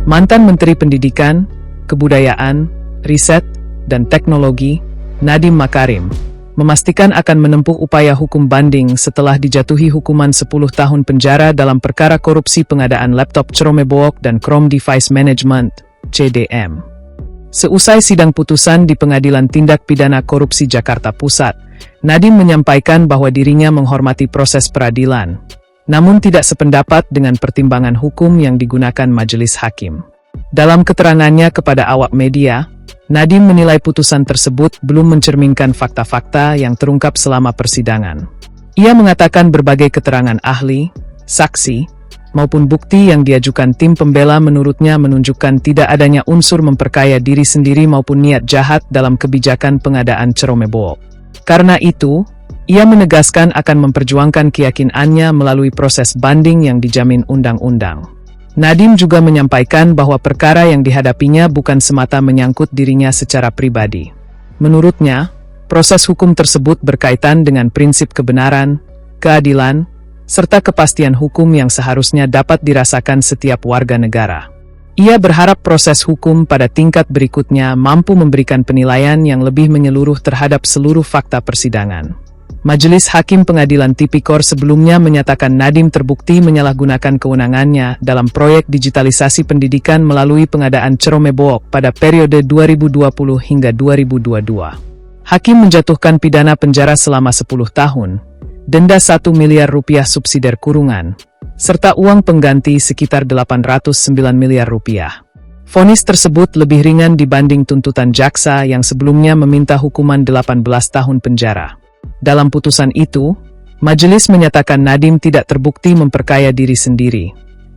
Mantan Menteri Pendidikan, Kebudayaan, Riset, dan Teknologi, Nadiem Makarim, memastikan akan menempuh upaya hukum banding setelah dijatuhi hukuman 10 tahun penjara dalam perkara korupsi pengadaan laptop Chromebook dan Chrome Device Management, CDM. Seusai sidang putusan di Pengadilan Tindak Pidana Korupsi Jakarta Pusat, Nadiem menyampaikan bahwa dirinya menghormati proses peradilan, namun tidak sependapat dengan pertimbangan hukum yang digunakan majelis hakim. Dalam keterangannya kepada awak media, Nadiem menilai putusan tersebut belum mencerminkan fakta-fakta yang terungkap selama persidangan. Ia mengatakan berbagai keterangan ahli, saksi, maupun bukti yang diajukan tim pembela menurutnya menunjukkan tidak adanya unsur memperkaya diri sendiri maupun niat jahat dalam kebijakan pengadaan Chromebook. Karena itu, ia menegaskan akan memperjuangkan keyakinannya melalui proses banding yang dijamin undang-undang. Nadiem juga menyampaikan bahwa perkara yang dihadapinya bukan semata menyangkut dirinya secara pribadi. Menurutnya, proses hukum tersebut berkaitan dengan prinsip kebenaran, keadilan, serta kepastian hukum yang seharusnya dapat dirasakan setiap warga negara. Ia berharap proses hukum pada tingkat berikutnya mampu memberikan penilaian yang lebih menyeluruh terhadap seluruh fakta persidangan. Majelis Hakim Pengadilan Tipikor sebelumnya menyatakan Nadiem terbukti menyalahgunakan kewenangannya dalam proyek digitalisasi pendidikan melalui pengadaan Chromebook pada periode 2020 hingga 2022. Hakim menjatuhkan pidana penjara selama 10 tahun, denda 1 miliar rupiah subsidiar kurungan, serta uang pengganti sekitar 809 miliar rupiah. Vonis tersebut lebih ringan dibanding tuntutan jaksa yang sebelumnya meminta hukuman 18 tahun penjara. Dalam putusan itu, majelis menyatakan Nadiem tidak terbukti memperkaya diri sendiri,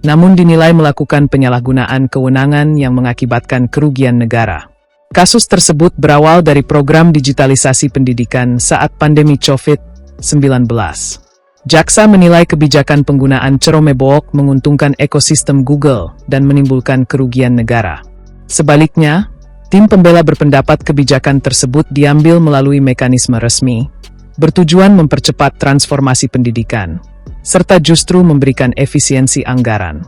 namun dinilai melakukan penyalahgunaan kewenangan yang mengakibatkan kerugian negara. Kasus tersebut berawal dari program digitalisasi pendidikan saat pandemi COVID-19. Jaksa menilai kebijakan penggunaan Chromebook menguntungkan ekosistem Google dan menimbulkan kerugian negara. Sebaliknya, tim pembela berpendapat kebijakan tersebut diambil melalui mekanisme resmi, bertujuan mempercepat transformasi pendidikan, serta justru memberikan efisiensi anggaran.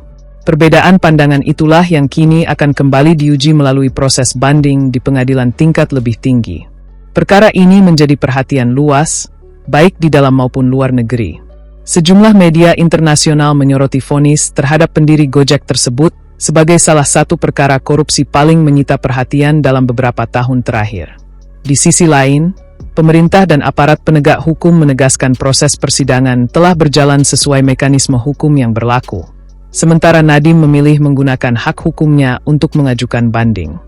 Perbedaan pandangan itulah yang kini akan kembali diuji melalui proses banding di pengadilan tingkat lebih tinggi. Perkara ini menjadi perhatian luas, baik di dalam maupun luar negeri. Sejumlah media internasional menyoroti vonis terhadap pendiri Gojek tersebut sebagai salah satu perkara korupsi paling menyita perhatian dalam beberapa tahun terakhir. Di sisi lain, pemerintah dan aparat penegak hukum menegaskan proses persidangan telah berjalan sesuai mekanisme hukum yang berlaku. Sementara Nadiem memilih menggunakan hak hukumnya untuk mengajukan banding.